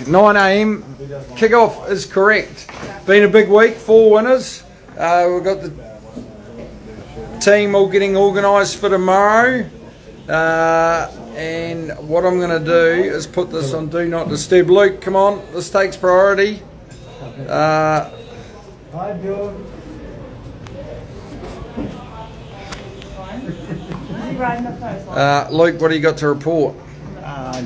9 a.m. Kickoff is correct. Been a big week, 4 winners. We've got the team all getting organised for tomorrow. And what I'm going to do is put this on Do Not Disturb. Luke, come on, this takes priority. Hi, Bjorn. Luke, what do you got to report?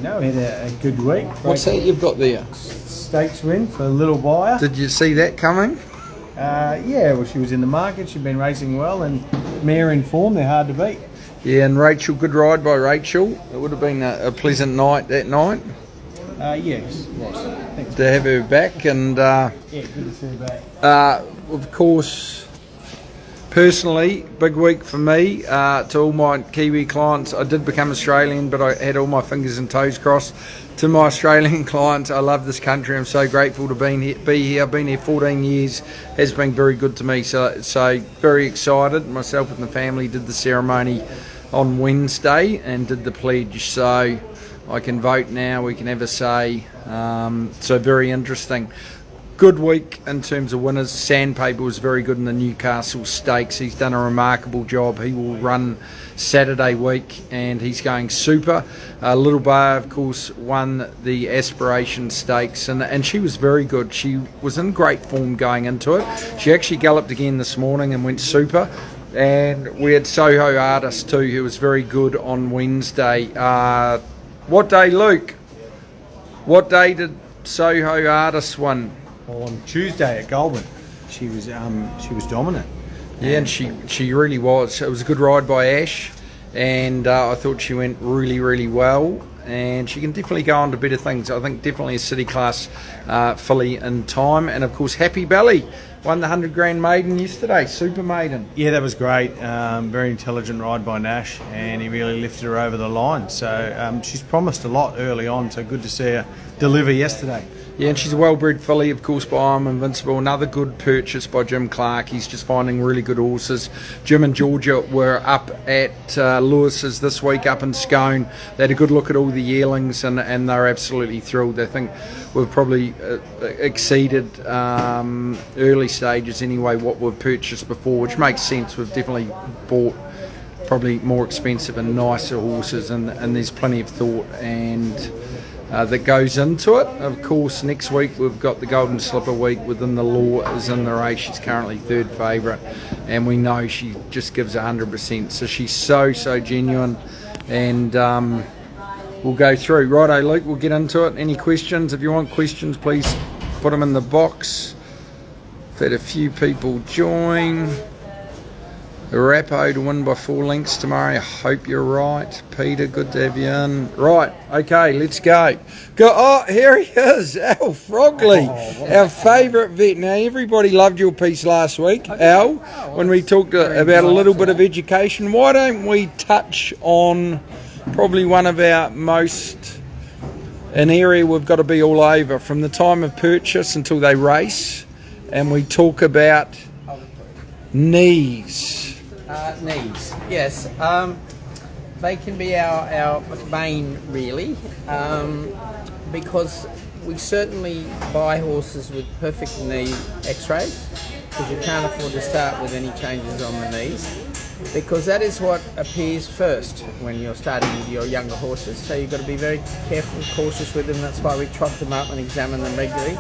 No, we had a good week. What's that you've got there? Stakes win for a little buyer. Did you see that coming? Yeah, well, she was in the market. She'd been racing well, and mare in form. They're hard to beat. Yeah, and Rachel, good ride by Rachel. It would have been a pleasant night that night. Yes, thanks. To have her back, and yeah, good to see her back. of course, personally, big week for me. To all my Kiwi clients, I did become Australian, but I had all my fingers and toes crossed. To my Australian clients, I love this country. I'm so grateful to be here. I've been here 14 years. Has been very good to me. So very excited. Myself and the family did the ceremony on Wednesday and did the pledge. So I can vote now. We can have a say. So very interesting. Good week in terms of winners. Sandpaper was very good in the Newcastle Stakes. He's done a remarkable job. He will run Saturday week and he's going super. Little Bar, of course, won the Aspiration Stakes and she was very good. She was in great form going into it. She actually galloped again this morning and went super. And we had Soho Artist too, who was very good on Wednesday. What day, Luke? What day did Soho Artist win? On Tuesday at Goulburn, she was dominant. Yeah, and she really was. It was a good ride by Ash, and I thought she went really, really well. And she can definitely go on to better things. I think definitely a city class filly in time. And of course, Happy Belly won the 100 grand maiden yesterday, super maiden. Yeah, that was great. Very intelligent ride by Nash, and he really lifted her over the line. So she's promised a lot early on. So good to see her deliver yesterday. Yeah, and she's a well-bred filly, of course, by I'm Invincible. Another good purchase by Jim Clark. He's just finding really good horses. Jim and Georgia were up at Lewis's this week up in Scone. They had a good look at all the yearlings, and they're absolutely thrilled. They think we've probably exceeded early stages anyway what we've purchased before, which makes sense. We've definitely bought probably more expensive and nicer horses, and there's plenty of thought and that goes into it. Of course, next week we've got the Golden Slipper week within the law is in the race. She's currently third favourite, and we know she just gives 100%. So she's so genuine, and we'll go through. Righto, Luke, we'll get into it. Any questions? If you want questions, please put them in the box. I've had a few people join. Arapo to win by 4 lengths tomorrow. I hope you're right. Peter, good to have you in. Right, okay, let's go. Oh, here he is, Al Frogley, our favourite vet. Now, everybody loved your piece last week, Al, when we talked about a little bit of education. Why don't we touch on probably one of our most, an area we've got to be all over, from the time of purchase until they race, and we talk about knees. Knees, yes. They can be our bane, really, because we certainly buy horses with perfect knee x-rays, because you can't afford to start with any changes on the knees, because that is what appears first when you're starting with your younger horses. So you've got to be very careful and cautious with them. That's why we trot them up and examine them regularly.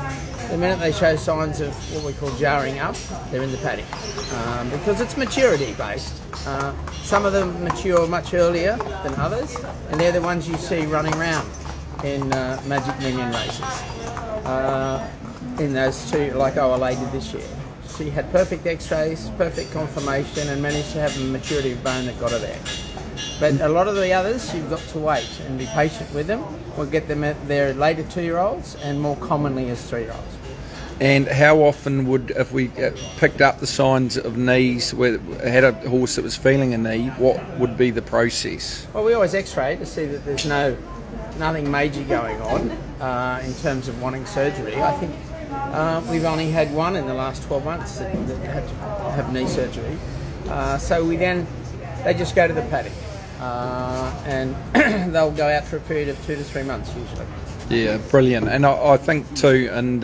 The minute they show signs of what we call jarring up, they're in the paddock, because it's maturity based. Some of them mature much earlier than others, and they're the ones you see running around in Magic Million races. In those two, like our lady this year, she had perfect x-rays, perfect confirmation, and managed to have a maturity of bone that got her there. But a lot of the others, you've got to wait and be patient with them. We'll get them at their later 2-year-olds, and more commonly as 3-year-olds. And how often would, if we picked up the signs of knees, where had a horse that was feeling a knee, what would be the process? Well, we always x-ray to see that there's nothing major going on in terms of wanting surgery. I think we've only had one in the last 12 months that had to have knee surgery. So they just go to the paddock and they'll go out for a period of 2 to 3 months usually. Yeah, brilliant. And I think too, and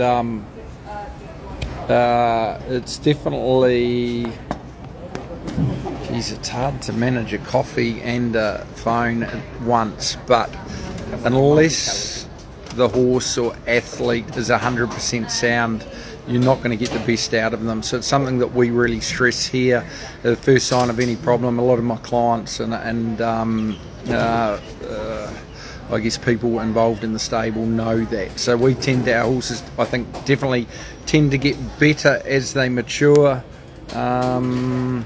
it's definitely, geez, it's hard to manage a coffee and a phone at once, but unless the horse or athlete is 100% sound, you're not going to get the best out of them. So it's something that we really stress here. The first sign of any problem, a lot of my clients and I guess people involved in the stable know that. So we tend to, our horses, I think, definitely tend to get better as they mature. Alan,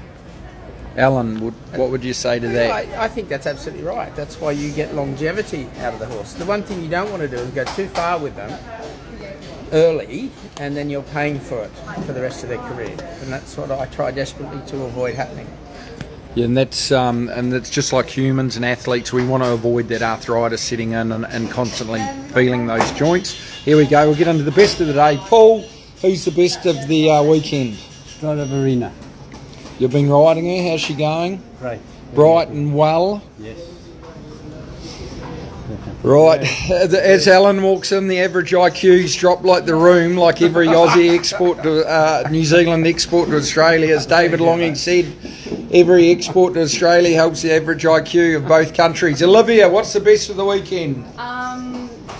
what would you say to that? I think that's absolutely right. That's why you get longevity out of the horse. The one thing you don't want to do is go too far with them early, and then you're paying for it for the rest of their career. And that's what I try desperately to avoid happening. Yeah, and that's just like humans and athletes. We want to avoid that arthritis setting in and constantly feeling those joints. Here we go. We'll get into the best of the day. Paul, who's the best of the weekend? Verena. You've been riding her. How's she going? Great. Bright and well. Yes. Right, as Alan walks in, the average IQ's dropped like the room, like every Aussie export to New Zealand export to Australia. As David Longing said, every export to Australia helps the average IQ of both countries. Olivia, what's the best of the weekend?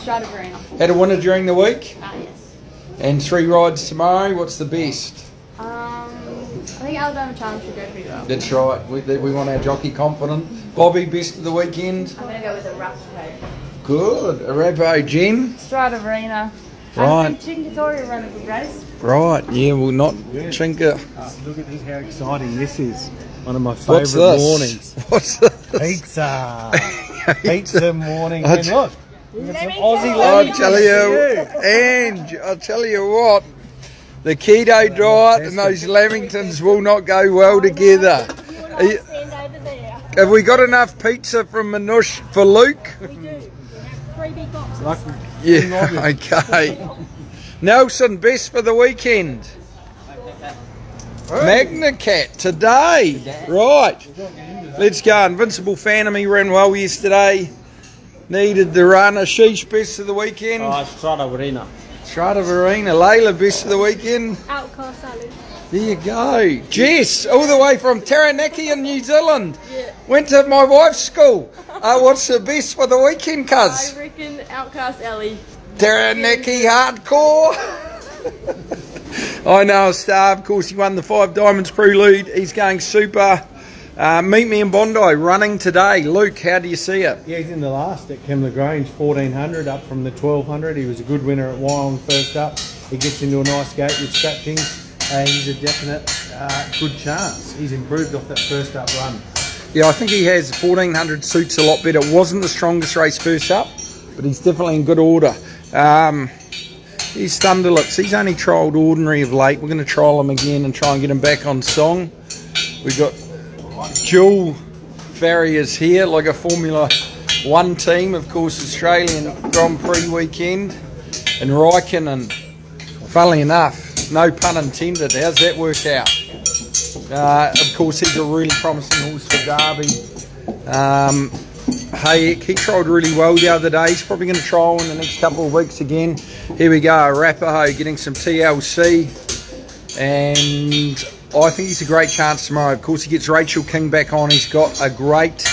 Strata Verena. Had a winner during the week? Yes. And 3 rides tomorrow, what's the best? I think Alabama Challenge should go pretty well. That's right, we want our jockey confident. Bobby, best of the weekend? I'm going to go with a rough coat. Good. Arapaho, Jen? Strata Verena. Right. I think Chinkatori ran a good race. Right, yeah, well, not Chinka. Look at this, how exciting this is. One of my What's favourite this? mornings. What's this? Pizza. Pizza morning. And look, we've got some Aussie I'll ladies. tell you, and I'll tell you what, the keto diet and those Lamingtons will not go well together. Have we got enough pizza from Manush for Luke? We do. We have 3 big boxes. Yeah, okay. Nelson, best for the weekend? Magna Cat today. Right. Let's go. Invincible Phantom, he ran well yesterday. Needed the runner. Sheesh, best of the weekend. Strata Verena. Strata Verena. Layla, best of the weekend. Outcast salad. There you go. Jess, all the way from Taranaki in New Zealand. Yeah. Went to my wife's school. What's the best for the weekend, cuz? I reckon Outcast Ellie. Taranaki hardcore. I know a star, of course. He won the 5 Diamonds Prelude. He's going super. Meet me in Bondi, running today. Luke, how do you see it? Yeah, he's in the last at Kemla Grange, 1400 up from the 1200. He was a good winner at Wyong first up. He gets into a nice gate with scratchings. He's a definite good chance. He's improved off that first up run. Yeah, I think he has. 1400 suits a lot better. It wasn't the strongest race first up, but he's definitely in good order. He's Thunderlips. He's only trialled ordinary of late. We're going to trial him again and try and get him back on song. We've got dual farriers here, like a Formula 1 team, of course, Australian Grand Prix weekend. And Raikkonen, funnily enough, no pun intended, how's that work out? Of course, he's a really promising horse for Derby. Hayek, he trialled really well the other day. He's probably going to trial in the next couple of weeks again. Here we go, Arapaho getting some TLC. And I think he's a great chance tomorrow. Of course, he gets Rachel King back on. He's got a great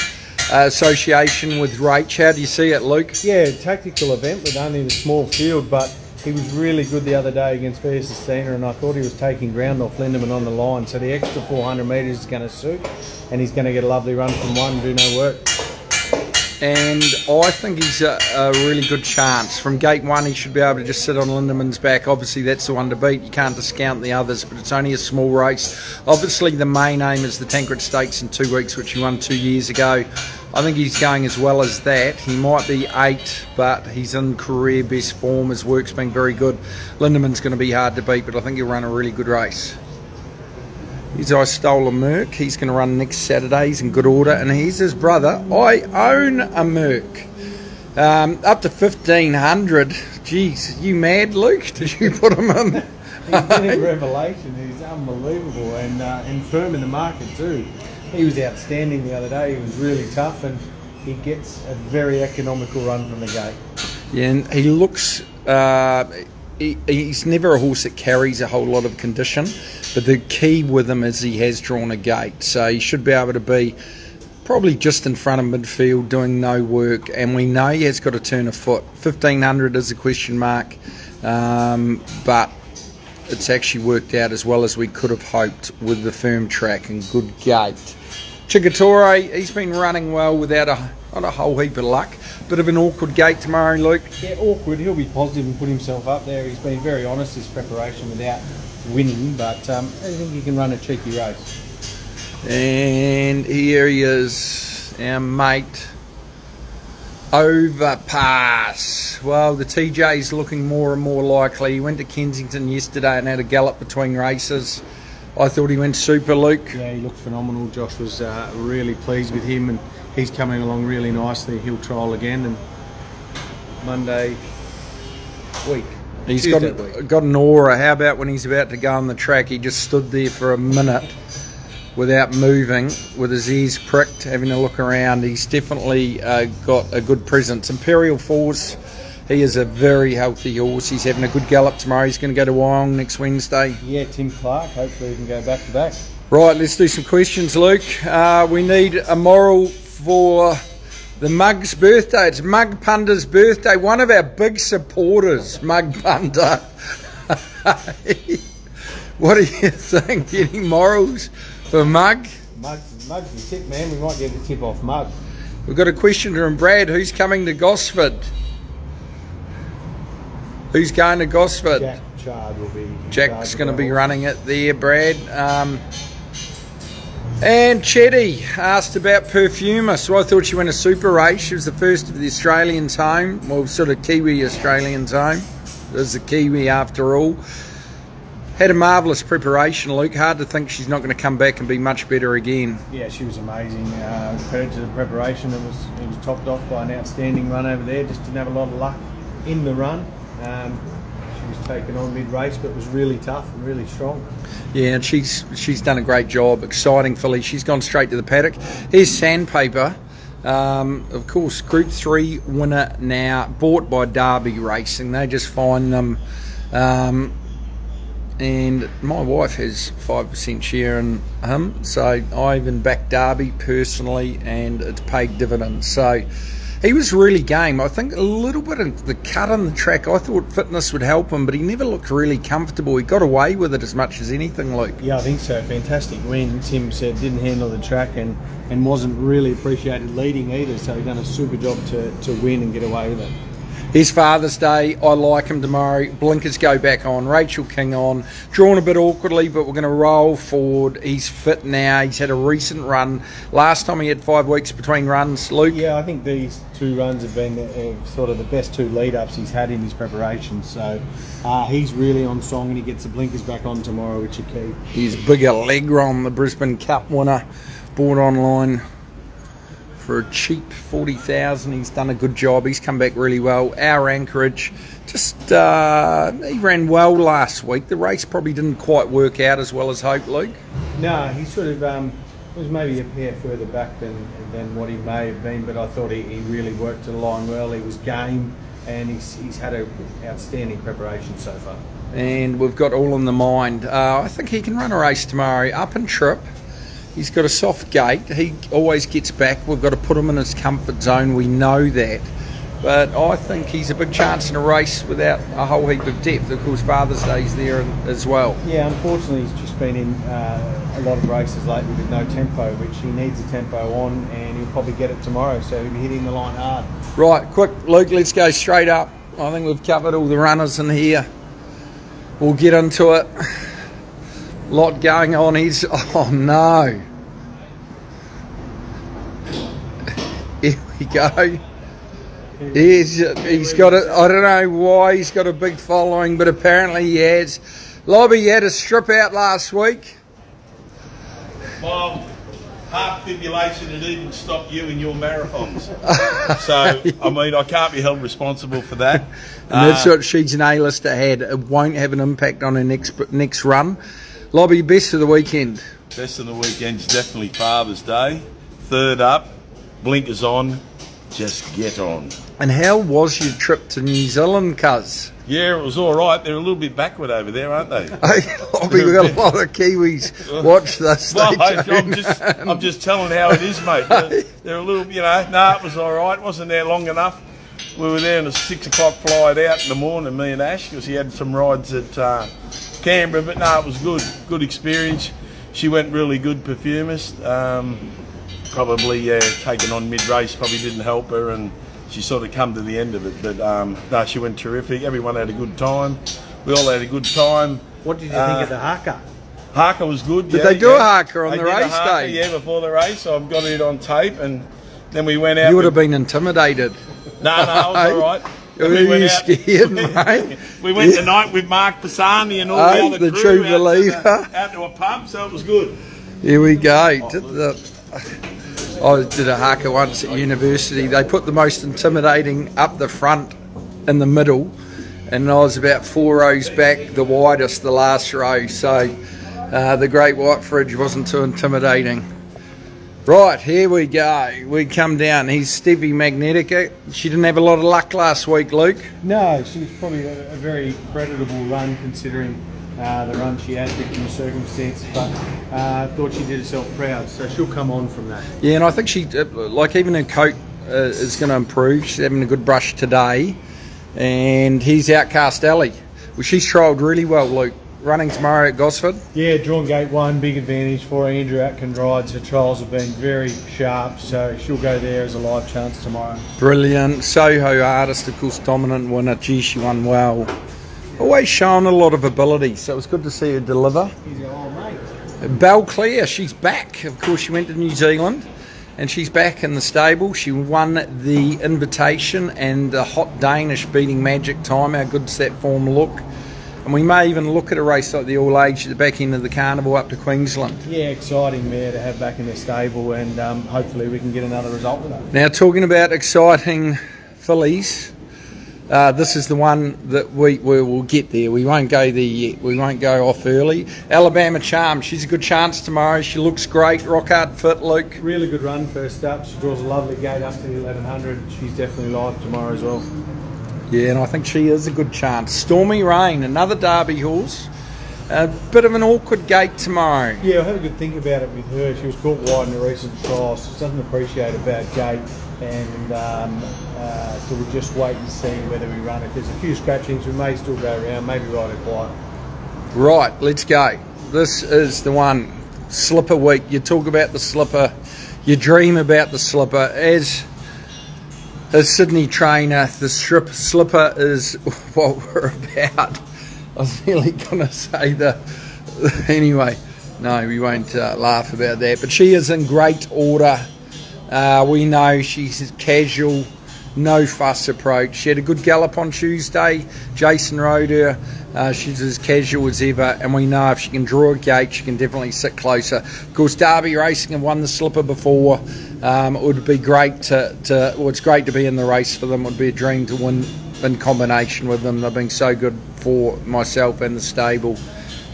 association with Rach. How do you see it, Luke? Yeah, tactical event with only the small field, but he was really good the other day against Versus and I thought he was taking ground off Lindemann on the line. So the extra 400 metres is going to suit, and he's going to get a lovely run from one and do no work. And I think he's a really good chance. From gate 1, he should be able to just sit on Lindemann's back. Obviously, that's the one to beat. You can't discount the others, but it's only a small race. Obviously, the main aim is the Tancred Stakes in 2 weeks, which he won 2 years ago. I think he's going as well as that. He might be 8, but he's in career best form. His work's been very good. Lindemann's going to be hard to beat, but I think he'll run a really good race. Here's I Stole a Merc. He's going to run next Saturday. He's in good order. And here's his brother. I Own a Merc. Up to 1,500. Jeez, you mad, Luke? Did you put him in? He's been a revelation. He's unbelievable and firm in the market too. He was outstanding the other day. He was really tough, and he gets a very economical run from the gate. Yeah, and he looks. He's never a horse that carries a whole lot of condition, but the key with him is he has drawn a gate, so he should be able to be probably just in front of midfield doing no work, and we know he has got to turn a foot. 1500 is a question mark, but it's actually worked out as well as we could have hoped with the firm track and good gate. Chigatore, he's been running well without not a whole heap of luck. Bit of an awkward gate tomorrow, Luke. Yeah, awkward. He'll be positive and put himself up there. He's been very honest his preparation without winning, but I think he can run a cheeky race. And here he is, our mate. Overpass. Well, the TJ's looking more and more likely. He went to Kensington yesterday and had a gallop between races. I thought he went super, Luke. Yeah, he looked phenomenal. Josh was really pleased with him, and he's coming along really nicely. He'll trial again, and Monday week. He's got an aura. How about when he's about to go on the track, he just stood there for a minute without moving, with his ears pricked, having a look around. He's definitely got a good presence. Imperial Force, he is a very healthy horse. He's having a good gallop tomorrow. He's going to go to Wyong next Wednesday. Yeah, Tim Clark. Hopefully he can go back to back. Right, let's do some questions, Luke. We need a moral for the Mug's birthday. It's Mug Punda's birthday. One of our big supporters, Mug Punda. What do you think? Any morals for Mug? Mug's the tip, man. We might get the tip off Mug. We've got a question from Brad. Who's coming to Gosford? Who's going to Gosford? Jack Chard will be. Jack's going to be running it there, Brad. And Chetty asked about Perfuma. So I thought she went a super race. She was the first of the Australians home. Well, sort of Kiwi Australians home. There's a Kiwi after all. Had a marvellous preparation, Luke. Hard to think she's not going to come back and be much better again. Yeah, she was amazing. Credit to the preparation. It was topped off by an outstanding run over there. Just didn't have a lot of luck in the run. She was taken on mid-race, but was really tough and really strong. Yeah, and she's done a great job. Exciting filly. She's gone straight to the paddock. Here's Sandpaper. Of course, Group 3 winner now. Bought by Derby Racing. They just find them. And my wife has 5% share in him. So I even backed Derby personally, and it's paid dividends. So he was really game. I think a little bit of the cut on the track, I thought fitness would help him, but he never looked really comfortable. He got away with it as much as anything, Luke. Yeah, I think so. Fantastic win. Tim said didn't handle the track and wasn't really appreciated leading either, so he done a super job to win and get away with it. His Father's Day, I like him tomorrow. Blinkers go back on. Rachel King on. Drawn a bit awkwardly, but we're going to roll forward. He's fit now. He's had a recent run. Last time he had 5 weeks between runs, Luke. Yeah, I think these 2 runs have been sort of the best 2 lead-ups he's had in his preparation. So he's really on song, and he gets the blinkers back on tomorrow, which are key. He's bigger Legron, the Brisbane Cup winner. Bought online for a cheap 40,000. He's done a good job. He's come back really well. Our Anchorage, just he ran well last week. The race probably didn't quite work out as well as hoped, Luke. No, he sort of was maybe a pair further back than what he may have been, but I thought he really worked to the line well. He was game, and he's had an outstanding preparation so far. And we've got all in the mind. I think he can run a race tomorrow. Up and trip. He's got a soft gait. He always gets back. We've got to put him in his comfort zone. We know that. But I think he's a big chance in a race without a whole heap of depth. Of course, Father's Day's there as well. Yeah, unfortunately, he's just been in a lot of races lately with no tempo, which he needs a tempo on, and he'll probably get it tomorrow, so he'll be hitting the line hard. Right, quick, Luke, let's go straight up. I think we've covered all the runners in here. We'll get into it. Lot going on. Oh no. Here we go. He's got it. I don't know why he's got a big following, but apparently he has. Lobby had a strip out last week. Well, half fibrillation had even stopped you in your marathons. So, I mean, I can't be held responsible for that. And that's what she's an A-lister had. It won't have an impact on her next run. Lobby, best of the weekend. Best of the weekend's definitely Father's Day. Third up, blinkers on, just get on. And how was your trip to New Zealand, cuz? Yeah, it was all right. They're a little bit backward over there, aren't they? We've got a lot of Kiwis watch this. Well, I'm just telling how it is, mate. They're a little, it was all right. Wasn't there long enough. We were there on a 6 o'clock flight out in the morning, me and Ash, because he had some rides at Canberra. But no, it was good experience. She went really good perfumist. Probably taking on mid-race probably didn't help her, and she sort of come to the end of it. But no, she went terrific. Everyone had a good time. We all had a good time. What did you think of the haka? Haka was good. Did they do a haka on the race day? Yeah, before the race. So I've got it on tape, and then we went out. You would have been intimidated. No, I was all right. Were you scared, mate? We went tonight with Mark Pisani and all the other crew true believer. out to a pub, so it was good. Here we go. I did a haka once at university. They put the most intimidating up the front in the middle, and I was about 4 rows back, the widest, the last row. So the Great White Fridge wasn't too intimidating. Right, here we go. We come down. Here's Stevie Magnetica. She didn't have a lot of luck last week, Luke. No, she was probably a very creditable run considering the run she had in the circumstance, but I thought she did herself proud, so she'll come on from that. Yeah, and I think she, even her coat is going to improve. She's having a good brush today. And here's Outcast Alley. Well, she's trialled really well, Luke. Running tomorrow at Gosford. Yeah, drawn gate 1, big advantage for her. Andrew Atkin rides. Her trials have been very sharp, so she'll go there as a live chance tomorrow. Brilliant. Soho Artist, of course, dominant winner. Gee, she won well. Always shown a lot of ability, so it was good to see her deliver. He's your old mate. Belclair, she's back. Of course, she went to New Zealand, and she's back in the stable. She won the Invitation and the Hot Danish beating Magic Time. How good's that form look? And we may even look at a race like the All Age at the back end of the carnival up to Queensland. Yeah, exciting mare to have back in the stable, and hopefully we can get another result with her. Now, talking about exciting fillies, this is the one that we will get there. We won't go there yet. We won't go off early. Alabama Charm, she's a good chance tomorrow. She looks great, rock hard fit, Luke. Really good run first up. She draws a lovely gate up to the 1100. She's definitely live tomorrow as well. Yeah, and I think she is a good chance. Stormy Rain, another Derby horse. A bit of an awkward gate tomorrow. Yeah, I had a good think about it with her. She was caught wide in a recent trial, so she doesn't appreciate a bad gate. And so we'll just wait and see whether we run. If there's a few scratchings, we may still go around, maybe ride her quiet. Right, let's go. This is the one. Slipper week. You talk about the slipper. You dream about the slipper. As a Sydney trainer, the slipper is what we're about. I was nearly going to say anyway, no, we won't laugh about that. But she is in great order. We know she's casual, no fuss approach. She had a good gallop on Tuesday. Jason rode her. She's as casual as ever, and we know if she can draw a gate, she can definitely sit closer. Of course, Derby Racing have won the slipper before. It would be great it's great to be in the race for them. It would be a dream to win in combination with them. They've been so good for myself and the stable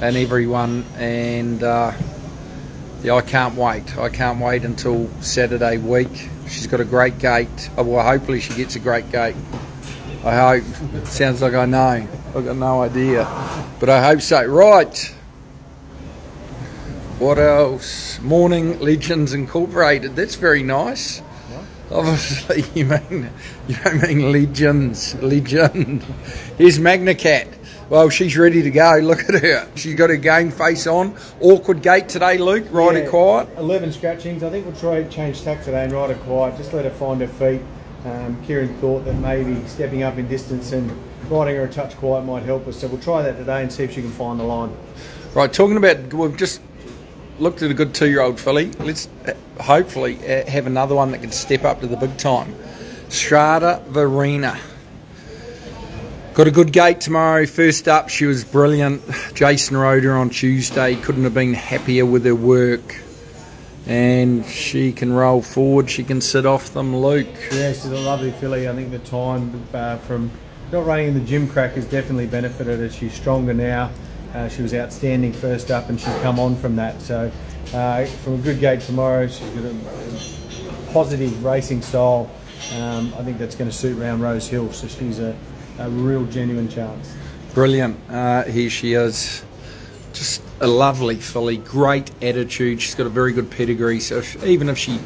and everyone, and I can't wait. I can't wait until Saturday week. She's got a great gate. Well, hopefully she gets a great gate. I hope. It sounds like I know. I've got no idea. But I hope so. Right. What else? Morning Legends Incorporated. That's very nice. What? Obviously, you don't mean Legends. Legend. Here's Magnicat. Well, she's ready to go. Look at her. She's got her game face on. Awkward gate today, Luke. Ride her quiet. 11 scratchings. I think we'll try change tack today and ride her quiet. Just let her find her feet. Kieran thought that maybe stepping up in distance and riding her a touch quiet might help us. So we'll try that today and see if she can find the line. Right, talking about, we've just looked at a good 2-year-old filly. Let's hopefully have another one that can step up to the big time. Strada Verena. Got a good gate tomorrow. First up, she was brilliant. Jason rode her on Tuesday. Couldn't have been happier with her work. And she can roll forward. She can sit off them, Luke. Yeah, she's a lovely filly. I think the time from not running in the gym crack has definitely benefited her. She's stronger now. She was outstanding first up, and she's come on from that. So from a good gate tomorrow, she's got a positive racing style. I think that's going to suit round Rose Hill, so she's a real genuine chance. Brilliant. Here she is. Just a lovely filly, great attitude. She's got a very good pedigree, so even if she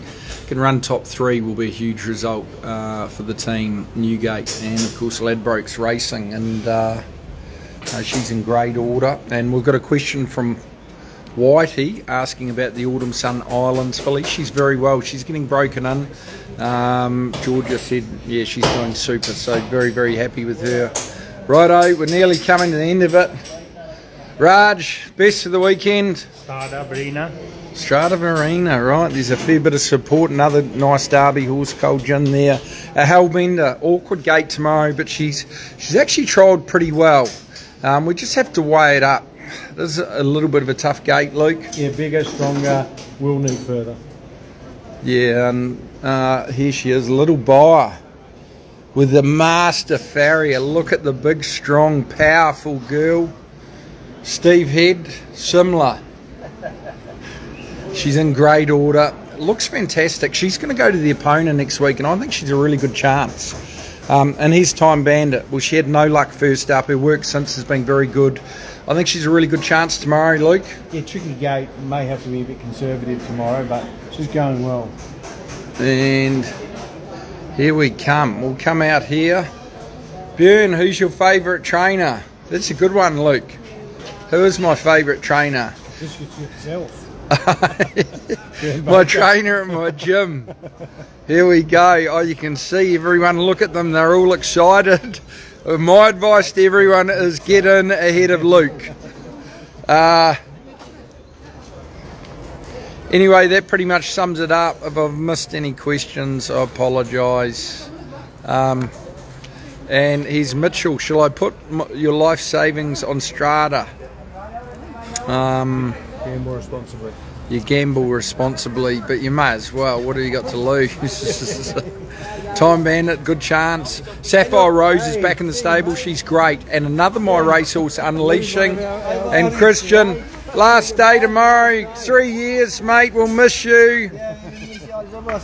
can run top 3, will be a huge result for the team, Newgate, and of course Ladbrokes Racing, and she's in great order. And we've got a question from Whitey asking about the Autumn Sun Islands filly. She's very well. She's getting broken in. Georgia said, yeah, she's doing super, so very, very happy with her. Righto, we're nearly coming to the end of it. Raj, best of the weekend? Strata Marina. Strata Marina, right. There's a fair bit of support. Another nice Derby horse, Cold Gin there. A Hellbender, awkward gate tomorrow, but she's actually trialled pretty well. We just have to weigh it up. This is a little bit of a tough gate, Luke. Yeah, bigger, stronger, will need further. Yeah, and here she is, Little Buyer with the Master Farrier. Look at the big, strong, powerful girl. Steve Head, similar. She's in great order. Looks fantastic. She's going to go to the opponent next week, and I think she's a really good chance. And here's Time Bandit. Well, she had no luck first up. Her work since has been very good. I think she's a really good chance tomorrow, Luke. Yeah, tricky gate. May have to be a bit conservative tomorrow, but she's going well. And here we come. We'll come out here. Bjorn, who's your favourite trainer? That's a good one, Luke. Who is my favourite trainer? Just yourself. My trainer at my gym. Here we go. Oh, you can see everyone. Look at them. They're all excited. My advice to everyone is get in ahead of Luke. Anyway, that pretty much sums it up. If I've missed any questions, I apologise. And here's Mitchell. Shall I put your life savings on Strata? Gamble responsibly. You gamble responsibly, but you may as well. What have you got to lose? Time Bandit, good chance. Sapphire Rose is back in the stable. She's great. And another My Racehorse, Unleashing. And Christian, last day tomorrow. 3 years, mate. We'll miss you.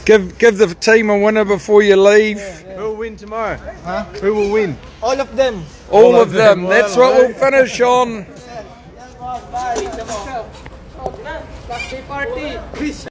Give the team a winner before you leave. Who will win tomorrow? Huh? Who will win? All of them. All of them. That's what we'll finish on. Party.